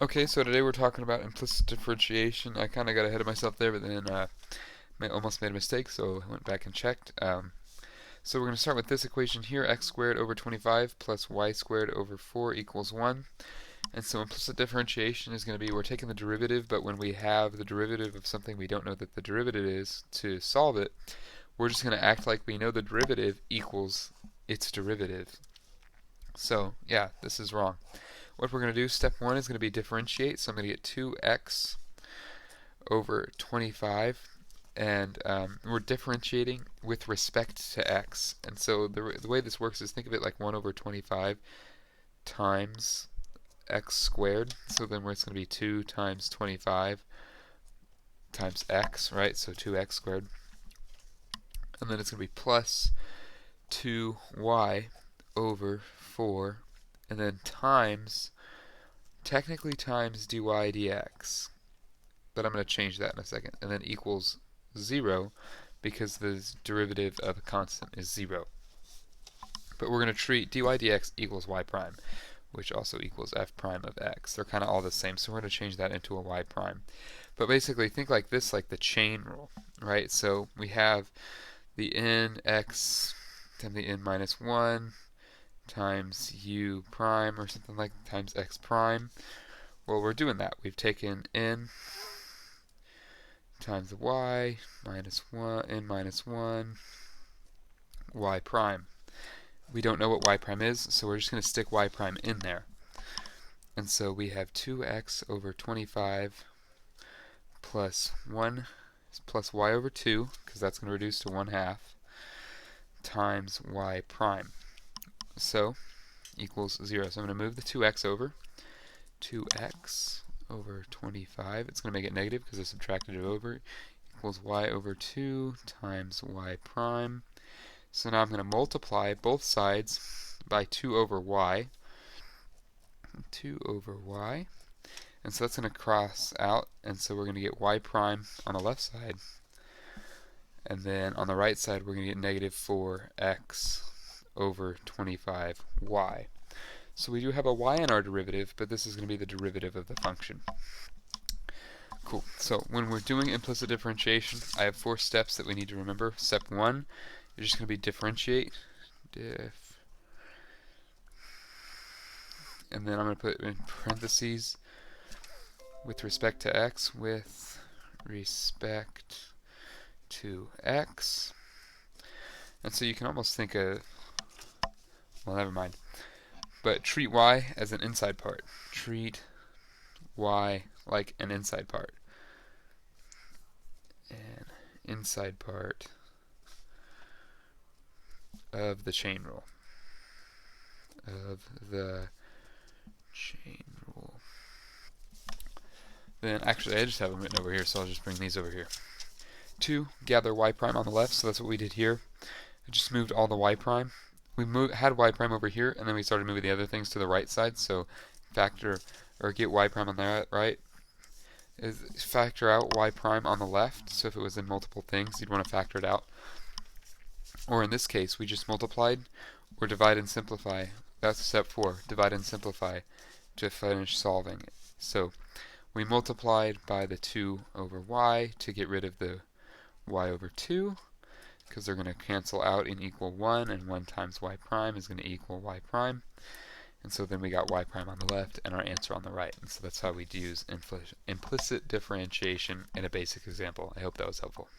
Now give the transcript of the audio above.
Okay, so today we're talking about implicit differentiation. I kind of got ahead of myself there, but then almost made a mistake, so I went back and checked. So we're going to start with this equation here, x squared over 25 plus y squared over 4 equals 1. And so implicit differentiation is going to be we're taking the derivative, but when we have the derivative of something we don't know that the derivative is, to solve it, we're just going to act like we know the derivative equals its derivative. So yeah, this is wrong. What we're going to do, step 1 is going to be differentiate. So I'm going to get 2x over 25. And we're differentiating with respect to x. And so the way this works is think of it like 1 over 25 times x squared. So then it's going to be 2 times 25 times x, right? So 2x squared. And then it's going to be plus 2y over 4. And then times, technically times dy dx. But I'm going to change that in a second. And then equals 0 because the derivative of a constant is 0. But we're going to treat dy dx equals y prime, which also equals f prime of x. They're kind of all the same, so we're going to change that into a y prime. But basically think like this, like the chain rule, right? So we have the n x times the n minus 1 times u prime or something like times x prime. Well, we're doing that. We've taken n times the y minus 1, n minus 1, y prime. We don't know what y prime is, so we're just going to stick y prime in there. And so we have 2x over 25 plus 1 plus y over 2, because that's going to reduce to 1/2, times y prime. So equals 0. So I'm going to move the 2x over. 2x over 25. It's going to make it negative because I subtracted it over. Equals y over 2 times y prime. So now I'm going to multiply both sides by 2 over y. 2 over y. And so that's going to cross out, and so we're going to get y prime on the left side. And then on the right side, we're going to get negative 4x over 25y. So we do have a y in our derivative, but this is going to be the derivative of the function. Cool. So when we're doing implicit differentiation, I have 4 steps that we need to remember. Step 1 is just going to be differentiate. And then I'm going to put in parentheses with respect to x, with respect to x. And so you can almost think of, well, never mind. But treat y as an inside part. Treat y like an inside part. An inside part of the chain rule. Then actually I just have them written over here, so I'll just bring these over here. 2, gather y prime on the left, so that's what we did here. I just moved all the y prime. We had y prime over here, and then we started moving the other things to the right side, so factor, or get y prime on the right, is factor out y prime on the left. So if it was in multiple things, you'd want to factor it out. Or in this case, we just multiplied, or divide and simplify. That's step 4, divide and simplify to finish solving it. So we multiplied by the 2 over y to get rid of the y over 2, because they're going to cancel out and equal 1, and 1 times y prime is going to equal y prime. And so then we got y prime on the left and our answer on the right. And so that's how we'd use implicit differentiation in a basic example. I hope that was helpful.